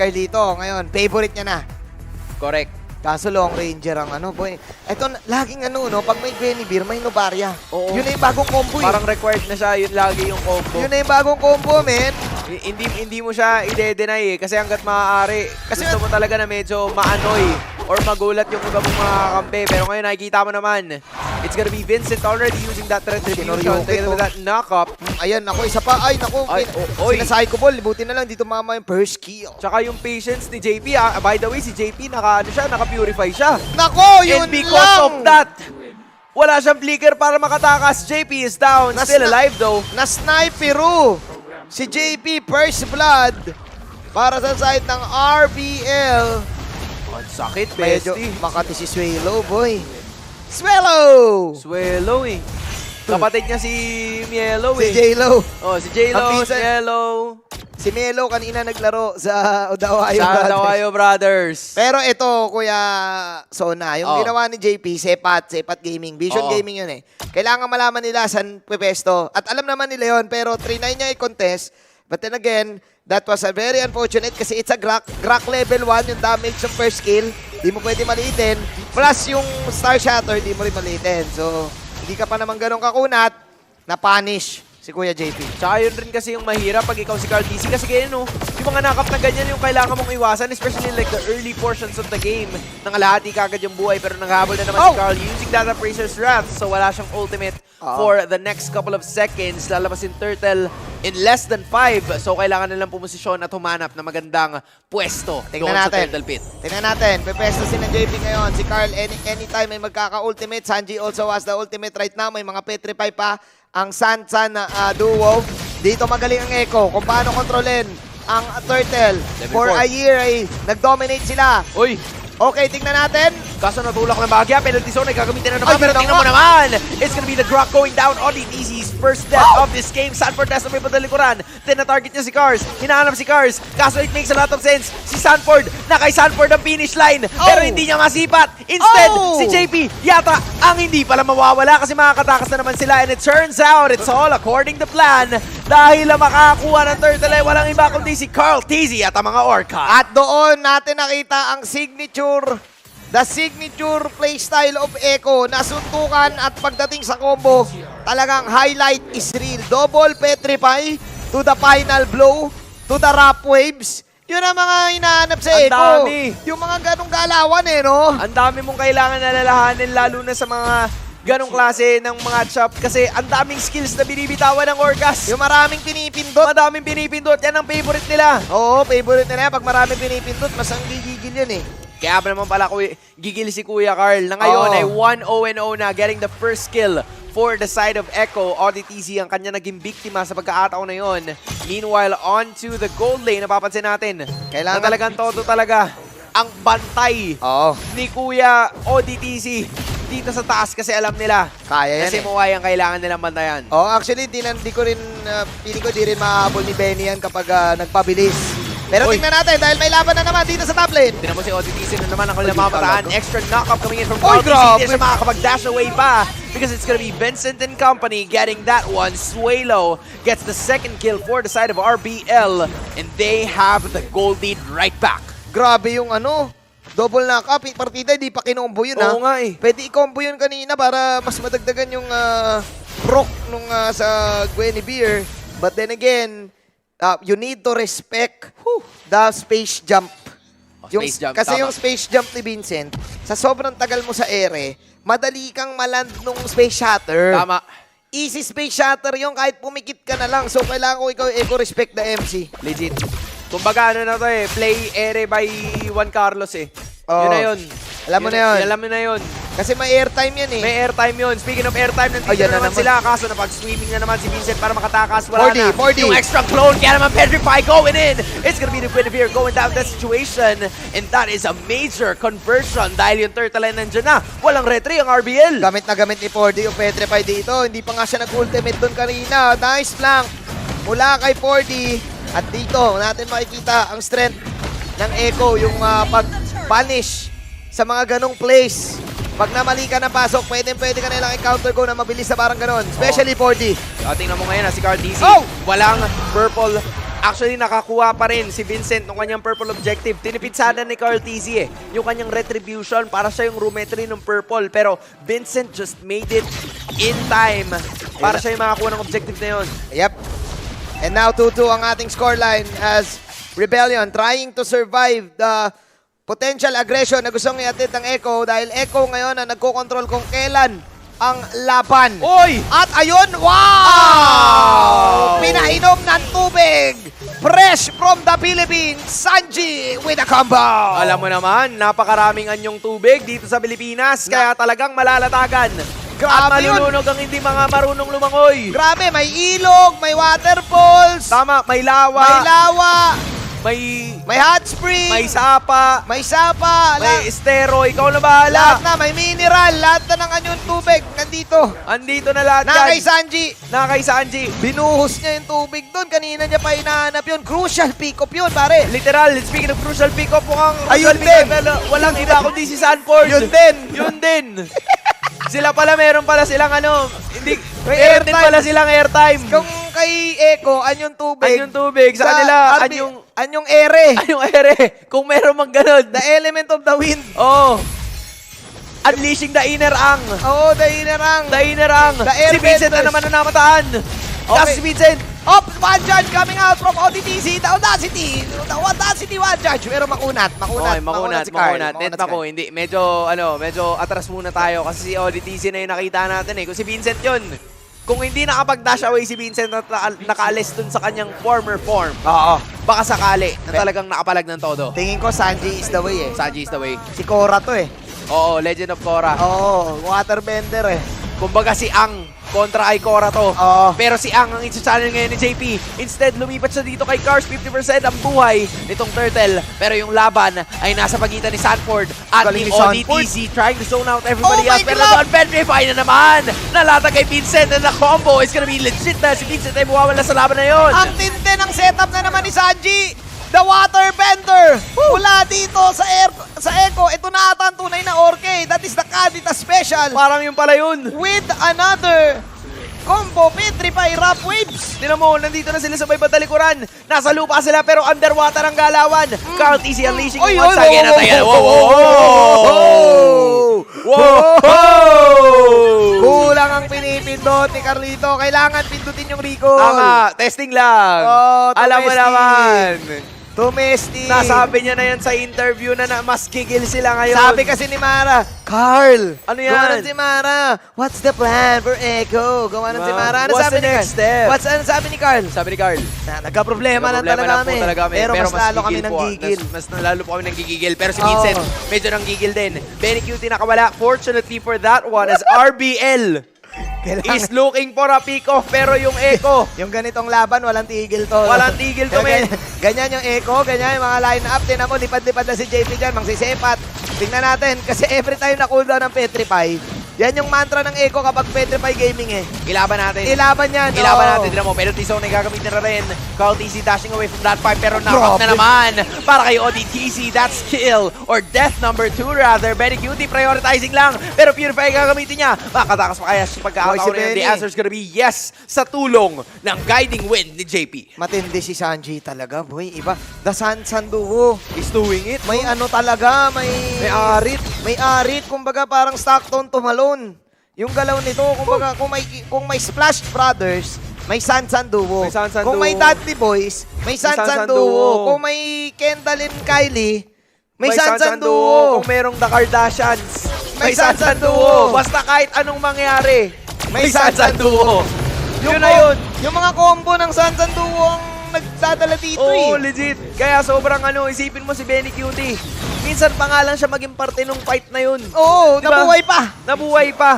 Carlito. Ngayon, favorite niya na. Correct. Kaso long ranger ang ano, boy. Ito, laging ano, no? Pag may Guinevere, may Novaria. Oo. Yun na yung bagong combo, eh. Parang required na siya, yun lagi yung combo. Yun na yung bagong combo, men. Hindi mo siya i-deny eh. Kasi hanggat maaari, kasi gusto mo talaga na medyo maanoy or magulat yung iba mong mga kakampi. Pero ngayon nakikita mo naman, it's gonna be Vincent already using that retribution together with that knock-up. Ayan, ako, isa pa. Ay, naku. Ay, oy. Sinasahay ko, bol. Buti na lang dito mama yung first kill. Tsaka yung patience ni JP, by the way, si JP naka-purify siya. Nako, yun And because lang. of that, wala siyang flicker para makatakas. JP is down, still alive though. Na-sniperu si JP First Blood para sa side ng RBL. Ang sakit, Medyo bestie. makati si Swallow, boy. Swallow! Swallow eh. Kapatid niya si Mielo Si eh. J-Lo. Oh, si J-Lo, Ang si pinsan. Mielo. Si Melo kanina naglaro sa Odawayo Sa Brothers. Dawayo Brothers. Pero ito, Kuya Sona, yung Oh. ginawa ni JP, Sepat Gaming, Vision Oo. Gaming yun eh. Kailangan malaman nila saan pwesto. At alam naman nila yun, pero 3-9 niya i-contest. But then again, that was a very unfortunate kasi it's a Grak level 1 yung damage ng first kill. Di mo pwede maliitin. Plus yung Star Shatter, di mo rin maliitin. So, hindi ka pa naman ganun kakunat, na-punish si Kuya JP. Tsaka yun rin kasi yung mahirap pag ikaw si Carl TC kasi ganyan no, yung mga nakap na ganyan yung kailangan mong iwasan, especially like the early portions of the game. Nangalahati kagad yung buhay pero nanghabol na naman si Carl using that Appraiser's Wrath, so wala siyang ultimate for the next couple of seconds. Lalabas yung Turtle in less than 5, so kailangan nilang pumosisyon at humanap na magandang pwesto Tingnan doon sa natin. Turtle Pit. Tingnan natin. Pepesto si na JP ngayon. Si Carl, anytime may magkaka-ultimate. Sanji also has the ultimate right now. May mga petrify pa ang Sansan na duo. Dito magaling ang Echo kung paano kontrolin ang Turtle. Level For 4. a year ay nag-dominate sila. Uy! Okay, tingnan natin. Kaso natulak ng bagya, penalty zone ay gagamitin na naman. Ay, Pero yun na tingnan nga. mo naman, it's gonna be the Grok going down on the DC's first death of this game. Sanford nasa may padalikuran. Then na-target niya si Cars. Hinahanap si Cars. Kaso it makes a lot of sense. Si Sanford, na kay Sanford ang finish line. Pero hindi niya masipat. Instead, si JP yata ang hindi pala mawawala kasi makakatakas na naman sila. And it turns out, it's all according to plan. Dahil ang makakuha ng Turtle ay walang iba kundi si Carl TZ at ang mga Orca. At doon natin nakita ang the signature playstyle of Echo na suntukan at pagdating sa combo, talagang highlight is real. Double petrify to the final blow, to the rap waves. Yun ang mga hinahanap sa Ang Echo. dami. Yung mga ganong galawan eh, no? Ang dami mong kailangan nalalahanin lalo na sa mga ganong klase ng mga chop kasi ang daming skills na binibitawan ng Orcas. Yung maraming pinipindot. Madaming pinipindot, yan ang favorite nila. Oo, favorite nila yan. Pag maraming pinipindot, mas ang gigigil yun eh. Kaya pa naman pala gigil si Kuya Carl na ngayon Oo. ay 1-0-0 na, getting the first kill for the side of Echo. ODTZ ang kanya naging biktima sa pagkakataon na yun. Meanwhile, on to the gold lane, napapansin natin Kailangan- na talagang todo talaga ang bantay Oo. ni Kuya ODTZ dito sa taas kasi alam nila Kaya yan kasi eh. Muay ang kailangan nilang bantayan. Oh, actually, di ko rin, feeling ko di rin mahabol ni Benny yan kapag nagpabilis. Pero Uy. tingnan natin dahil may laban na naman dito sa top lane. Tinan mo si ODTZ na naman ang kanilang mamataan. Extra knock-up coming in from Oy, ODTZ. grabe. Hindi siya makakapag-dash away pa because it's gonna be Vincent and company getting that one. Swalo gets the second kill for the side of RBL and they have the gold lead right back. Grabe yung double knock-up. Partida, di pa kinombo yun Oo nga eh. Pwede i-combo yun kanina para mas madagdagan yung proc nung sa Guinevere. But then again, you need to respect the space jump. Space jump, Kasi tama. yung space jump ni Vincent, sa sobrang tagal mo sa ere, madali kang maland nung space shatter. Tama. Easy space shatter yung kahit pumikit ka na lang. So, kailangan ko ikaw eco-respect the MC. Legit. Kumbaga ano na to eh, play ere by Juan Carlos eh. Oo. Yun na yun. Alam mo na yun. Alam mo na yun. Kasi may airtime yan eh. May airtime yun. Speaking of airtime, nandito Ayan na na naman naman. sila. Kaso napag-swimming na naman si Vincent para makatakas. Wala 4D, na. 4D. Yung extra clone, kaya naman Petrify going in. It's gonna be the Guinevere going down that situation. And that is a major conversion dahil yung Turtle line nandyan na. Walang retry ang RBL. Gamit na gamit ni 4D yung Petrify dito. Hindi pa nga siya nag-ultimate doon kanina. Nice flank mula kay 4D. At dito, natin makikita ang strength ng Echo, yung pag-punish sa mga ganong plays. Pag namali ka na pasok, pwede ka nilang i-counter go na mabilis sa parang ganon. Especially 4D. Tingnan mo ngayon si Carl DC. Oh! Walang purple Actually, nakakuha pa rin si Vincent ng kanyang purple objective. Tinipid sana ni Carl TZ yung kanyang retribution para siya yung roommetry ng purple. Pero Vincent just made it in time para siya yung makakuha ng objective na yun. Yep. And now 2-2 ang ating scoreline as Rebellion trying to survive the potential aggression na gustong iatid ng Echo dahil Echo ngayon na nagko-control kung kailan ang laban. Oy! At ayun, wow! Pinainom ng tubig! Fresh from the Philippines, Sanji with a combo! Alam mo naman, napakaraming anyong tubig dito sa Pilipinas, kaya talagang malalatagan. At Grabe yun! malulunog ang hindi mga marunong lumangoy. Grabe, may ilog, may waterfalls, Tama, may lawa, may lawa, may hot spring, may sapa, may sapa, may estero, ikaw na lahat bahala. na, may mineral, lahat na ng anyong tubig nandito. Andito na lahat Na kay yan. Sanji, Na kay Sanji. binuhos niya yung tubig doon. Kanina niya pa hinahanap yun. Crucial pick-up yun, pare. Literal, speaking of crucial pick-up, mukhang Ayun crucial din. pick-up, pero walang iba kundi si Sanford. Yun din. Yun din. Sila pala, meron pala silang hindi, May meron din airtime. pala silang airtime. Kung kay Echo, anyong tubig. Anyong tubig, sa kanila, anyong ere. anyong ere. Kung meron mang ganun. The element of the wind. Oh. Unleashing the inner ang. Oo, the innerang. The inner ang. The Si Vincent na airbenders. naman ang namataan. Okay. Si Vincent. Up, one judge coming out from ODTC. The Audacity. The Audacity one judge. Pero makunat. Okay, makunat, si Carl. makunat. Net ako, hindi. Medyo atras muna tayo kasi si ODTC na yung nakita natin eh. Kung si Vincent yun, kung hindi nakapag-dash away si Vincent at nakaalis dun sa kanyang former form, Oo. baka sakali na talagang nakapalag ng todo. Tingin ko Sanji is the way eh. Sanji is the way. Si Korra to eh. Oo, Legend of Korra. Oo, waterbender eh. Kumbaga si Ang kontra kay Korra to. Oo. Pero si Ang ang isa-channel ngayon ni JP. Instead, lumipat siya dito kay Cars. 50% ang buhay nitong Turtle. Pero yung laban ay nasa pagitan ni Sanford at Galing ni ni Sanford. ODTC trying to zone out everybody Oh my else. Pero God! doon, Petrify na naman. Nalatag kay Vincent and the combo is gonna be legit na. Si Vincent ay mawawala sa laban na yun. Ang tinte ng setup na naman ni Sanji. The waterbender. Mula dito sa Echo. Ito na ata ang tunay na Orke. That is the Kadita special. Parang yung pala yun. With another combo Petrify Rough Waves. Tinan mo, nandito na sila sa may badalikuran. Nasa lupa sila pero underwater ang galawan. Carl TC unleashing Oy, once oy, again. wow, At ayan, wow, wow, wow, wow, wow, wow. Kulang ang pinipindot ni Carlito. Kailangan pindutin yung recall. Tama, testing lang. Oh, Alam mo domestic. naman. Domestic. Nasabi niya na yan sa interview na mas gigil sila ngayon. Sabi kasi ni Mara, Carl, Ano yan? Gumanon si Mara. What's the plan for Echo? Gumanon si Mara. Ano What's sabi the ni next Carl? step? Ano sabi ni Carl? Sabi ni Carl. Nagka-problema lang talaga kami. Pero mas lalo kami gigil ng po. gigil. Mas lalo po kami ng gigigil. Pero si Oo. Vincent, medyo nang gigil din. Benny Cutie nakawala. Fortunately for that one, as RBL is looking for a pick-off. Pero yung Echo, Yung ganitong laban, walang tigil to. walang tigil to, men. Ganyan yung Echo, ganyan yung mga line-up. Tinan mo, lipad-lipad na si JP dyan, mangsisepat. Tingnan natin, kasi every time na cooldown ng Petrify, yan yung mantra ng Echo kapag Petrify Gaming eh. ilaban natin. Ilaban yan. Ilaban oo. natin, tinan mo, penalty zone ay gagamitin na rin. Carl TC dashing away from that fight, pero knock Grabe. na naman para kay ODTC. That's kill, or death number 2 rather. Benny Cutie prioritizing lang, pero Purify ang gagamitin niya. Makatakas pa kaya sa pagkakataon Boy, si na yun. The Benny. answer's gonna be yes sa tulong ng guiding wind ni JP. Matindi si Sanji talaga, boy. Iba. The San Duo. He's doing it. May ano talaga, may arit. May arit, kumbaga parang Stockton tumalon. Yung galaw nito, kumbaga kung may Splash Brothers, may San Duo. May San Kung Duo. may Dudley Boys, may San San Duo. Duo. Kung may Kendall and Kylie, may San San Duo. Duo. Kung merong The Kardashians, May may San San Duo. Duo. Basta kahit anong mangyari, May may San San Duo. Yun na co- yun. Yung mga combo ng San Duo ang nagdadala dito Oo, eh. legit. Kaya sobrang isipin mo si Benny Cutie. Minsan pa nga lang siya maging parte nung fight na yun. Oo, Diba? nabuhay pa. Nabuhay pa.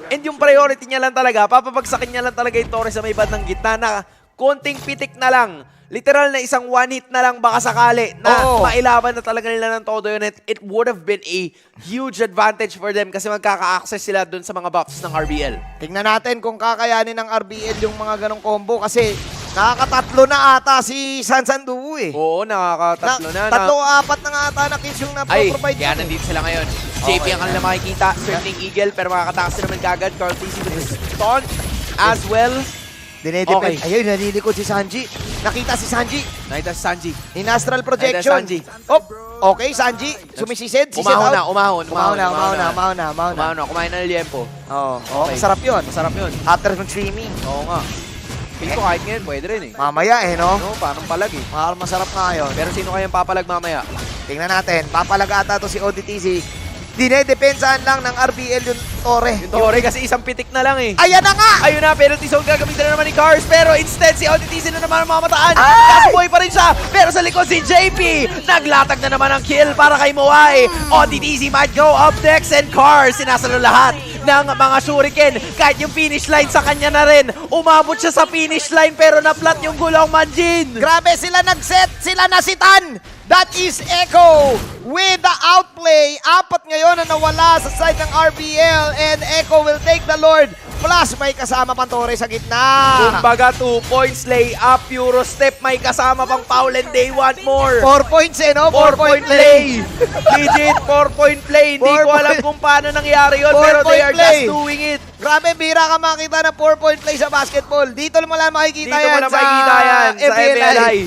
And yung priority niya lang talaga, papabagsakin niya lang talaga yung Torres sa may bandang gitna na konting pitik na lang. Literal na isang one hit na lang baka sakali na Oo. mailaban na talaga nila ng todo yun. It would have been a huge advantage for them kasi magkaka-access sila dun sa mga buffs ng RBL. Tingnan natin kung kakayanin ng RBL yung mga ganong combo kasi nakakatatlo na ata si San Duo eh. Oo, nakakatatlo na. Tatlo o apat na nga ata na kills yung Ay, na-provide kaya yun eh. nandito sila ngayon. JP ang kanila makikita, Circling Eagle, pero makakatakas na naman kagad. Carl TC with his taunt as well. Dinedepend. Okay. Ayun, nalilikod si Sanji. Nakita si Sanji. Nakita si Sanji. In astral projection. Sanji. Oh, okay, Sanji. Sumisisid. Sisid Umahon out. na. Umahon na. Kumain na ng liempo. Oo. Okay. Masarap yun. Masarap yun. After ng streaming. Oo nga. Feel ko kahit ngayon, pwede rin eh. Mamaya no? No, parang palag eh. Masarap nga yun. Pero sino kayang papalag mamaya? Tingnan natin. Papalag ata to si ODTC. Dinedepensahan lang ng RBL yung Torre. Yung Torre kasi isang pitik na lang eh. Ayan na nga! Ayun na, penalty zone gagamitin na naman ni Cars. Pero instead, si ODTC na naman ang mamataan. Ay! Kaso buhay pa rin siya. Pero sa likod si JP. Naglatag na naman ang kill para kay Moai. ODTC might go up next and Cars. Sinasalo lahat ng mga shuriken. Kahit yung finish line sa kanya na rin. Umabot siya sa finish line pero naplat yung gulong Manjin. Grabe sila nag-set. Sila nasitan. That is Echo with the outplay. Apat ngayon na nawala sa side ng RBL and Echo will take the Lord. Plus, may kasama pang Torre sa gitna. Kumbaga 2 points, lay up, Euro step, may kasama pang foul and they want more. 4 points no? 4-point play. Legit 4-point play. Hindi ko alam kung paano nangyari yun, pero they are just doing it. Grabe, bira ka makita ng 4-point play sa basketball. Dito mo lang makikita Dito mo yan na makikita yan sa FLI.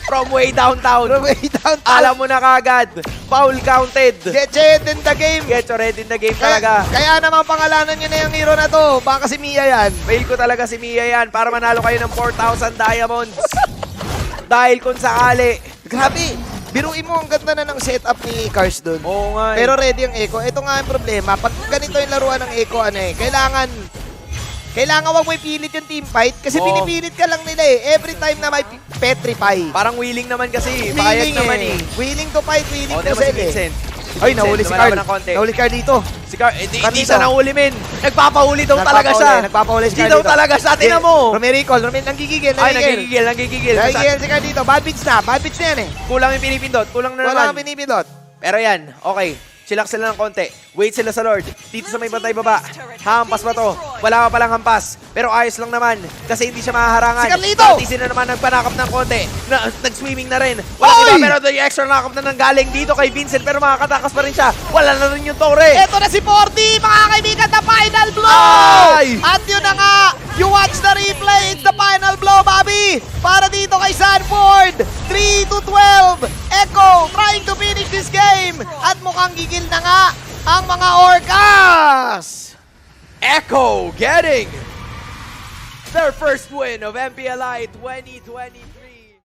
From way downtown. From way downtown. Alam mo na kagad. Foul counted. Get it in the game. Get your head in the game talaga. Kaya naman pangalanan nyo na yung hero na to. Baka si Mia yan. Fail ko talaga si Mia yan para manalo kayo ng 4,000 diamonds. Dahil kung sakali. Grabe. Biruin mo, ang ganda na ng setup ni Cars doon. Oo nga. Pero ready ang Echo. Ito nga ang problema. Pag ganito yung laruan ng Echo, kailangan wag mo ipilit yung team fight kasi Oo. pinipilit ka lang nila eh. Every time na may petrify. Parang willing naman kasi. Bayad naman eh. Willing to fight, willing O, to diba si sell eh. Vincent? Ay, nahuli si lumalaban Carl. ng konti. Nahuli Carl dito. Si Carl, hindi Carlito. siya nahuli, men. Nagpapahuli daw talaga siya. Nagpapahuli si Hindi Carl daw dito. talaga siya. Tingnan mo. Romericol, nanggigigil. Ay, nagigigil. Nagigigil si Carl dito. Bad beats na. Bad beats na yan eh. Kulang yung pinipindot. Kulang na Wala kang naman. pinipindot. Pero yan, okay. Chillax sila ng konti. Wait sila sa Lord. Dito sa may bantay baba. Hampas ba to? Wala pa palang hampas. Pero ayos lang naman. Kasi hindi siya mahaharangan. Si Carlito! Pati sila naman nagpanakap ng konti. Nag-swimming na rin. Walang iba, pero yung extra nakap na nang galing dito kay Vincent. Pero makakatakas pa rin siya. Wala na rin yung Torre. Ito na si 40, mga kaibigan, the final blow! Ay! At yun na nga, you watch the replay, it's the final blow, Bobby! Para dito kay Sanford, 3-12, Echo trying to finish this game! At mukhang gigil na nga ang mga Orcas! Echo getting their first win of MPLI 2020.